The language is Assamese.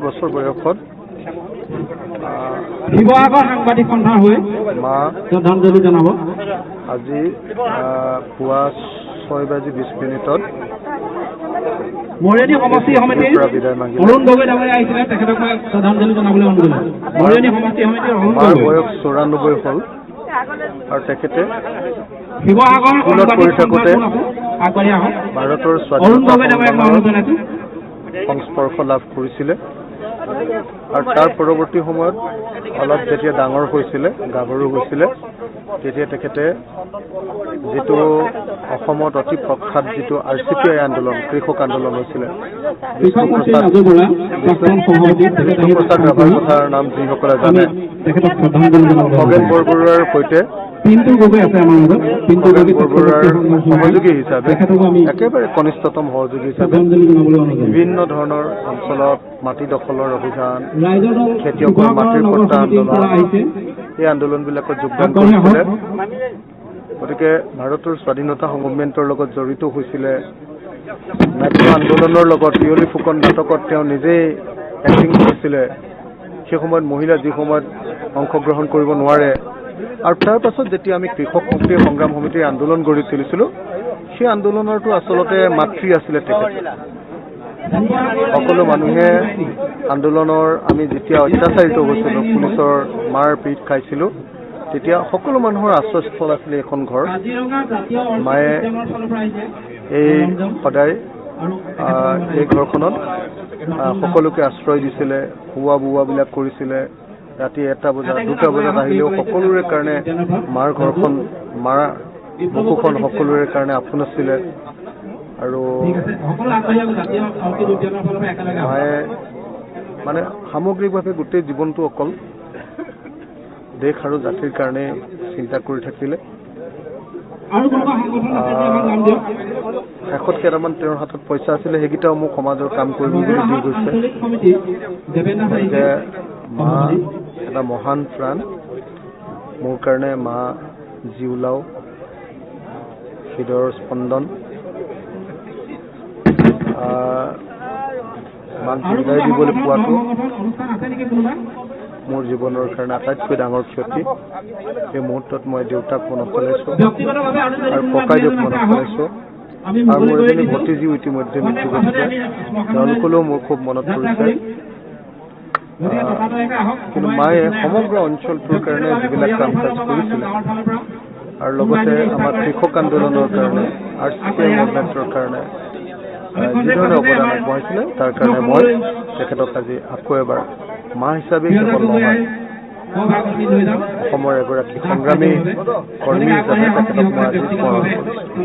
বছৰ বয়সত শিৱসাগৰ সাংবাদিক সন্থাৰ হৈ মা শ্ৰদ্ধাঞ্জলি জনাব। আজি পুৱা 6:20 মৰিয়নি সমষ্টি সমিতিৰ অৰুণ গগৈ ডাঙৰীয়া আহিছিলে, তেখেতক মই শ্ৰদ্ধাঞ্জলি জনাবলৈ অনুৰোধ জনাইছো। মৰিয়নি সমষ্টি সমিতিৰ অৰুণ মাৰ গগৈ বয়স 94 হ'ল আৰু তেখেতে শিৱসাগৰ স্কুলত পঢ়ি থাকোঁতে আগবাঢ়ি আহক। ভাৰতৰ অৰুণ স্বাধীনতা গগৈ ডাঙৰীয়াক মই অনুৰোধ জনাইছো। সংস্পৰ্শ লাভ কৰিছিলে আৰু তাৰ পৰৱৰ্তী সময়ত অলপ যেতিয়া ডাঙৰ হৈছিলে, গাভৰু হৈছিলে, তেতিয়া তেখেতে যিটো অসমত অতি প্ৰখ্যাত যিটো RCPI আন্দোলন, কৃষক আন্দোলন হৈছিলে, বিষ্ণুপ্ৰসাদ ৰাভাৰ কথাৰ নাম যিসকলে জানে, খগেন বৰবৰুৱাৰ সৈতে পিণ্টু গগৈ আছে আমাৰ মাজত। পিণ্টু গগৈ বৰবৰুৱাৰ সহযোগী হিচাপে, একেবাৰে কনিষ্ঠতম সহযোগী হিচাপে বিভিন্ন ধৰণৰ অঞ্চলত মাটি দখলৰ অভিযান, খেতিয়কৰ মাটিৰ পট্টা আন্দোলন, এই আন্দোলনবিলাকত যোগদান কৰিছিলে। গতিকে ভাৰতৰ স্বাধীনতা মুভমেণ্টৰ লগত জড়িত হৈছিলে। নাট্য আন্দোলনৰ লগত পিয়লি ফুকন নাটকত তেওঁ নিজেই এক্টিং কৰিছিলে। সেই সময়ত মহিলা যি সময়ত অংশগ্ৰহণ কৰিব নোৱাৰে, আৰু তাৰ পাছত যেতিয়া আমি কৃষক মুক্তি সংগ্ৰাম সমিতিৰ আন্দোলন গঢ়ি তুলিছিলোঁ, সেই আন্দোলনৰটো আচলতে মাতৃ আছিলে তেখেত। সকলো মানুহে আন্দোলনৰ আমি যেতিয়া অত্যাচাৰিত হৈছিলোঁ, পুলিচৰ মাৰ পিট খাইছিলোঁ, তেতিয়া সকলো মানুহৰ আশ্ৰয়স্থল আছিলে এখন ঘৰ। মায়ে এই সদায় এই ঘৰখনত সকলোকে আশ্ৰয় দিছিলে, খোৱা বোৱাবিলাক কৰিছিলে। ৰাতি 1টা বজাত 2টা বজাত আহিলেও সকলোৰে কাৰণে মাৰ ঘৰখন, মাৰ বুকুখন সকলোৰে কাৰণে আপোন আছিলে। আৰু মায়ে মানে সামগ্ৰিকভাৱে গোটেই জীৱনটো অকল দেশ আৰু জাতিৰ কাৰণে চিন্তা কৰি থাকিলে। শেষত কেইটামান তেওঁৰ হাতত পইচা আছিলে, সেইকেইটাও মোক সমাজৰ কাম কৰিব বুলি দি গৈছে। গতিকে মা এটা মহান প্ৰাণ। মোৰ কাৰণে মা জিউলাও, হৃদয়ৰ স্পন্দন। মাক বিদায় দিবলৈ পোৱাটো মোৰ জীৱনৰ কাৰণে আটাইতকৈ ডাঙৰ ক্ষতি। এই মুহূৰ্তত মই দেউতাক মনত পেলাইছোঁ আৰু ককাইদেউক মনত পেলাইছোঁ, আৰু মোৰ এজনী ভতিজীও ইতিমধ্যে মৃত্যু ঘটিছে, তেওঁলোকলৈও মোৰ খুব মনত পৰিছে। কিন্তু মায়ে সমগ্ৰ অঞ্চলটোৰ কাৰণে যিবিলাক কাম কাজ কৰিছিলে, আৰু লগতে আমাৰ কৃষক আন্দোলনৰ কাৰণে, RCPI মুভমেণ্টৰ কাৰণে যিধৰণে অৱদান আগবঢ়াইছিলে, তাৰ কাৰণে মই তেখেতক আজি আকৌ এবাৰ মা হিচাপে কেৱল নহয়, অসমৰ এগৰাকী সংগ্ৰামী কৰ্মী হিচাপে তেখেতক মই আজি স্মৰণ কৰিছোঁ।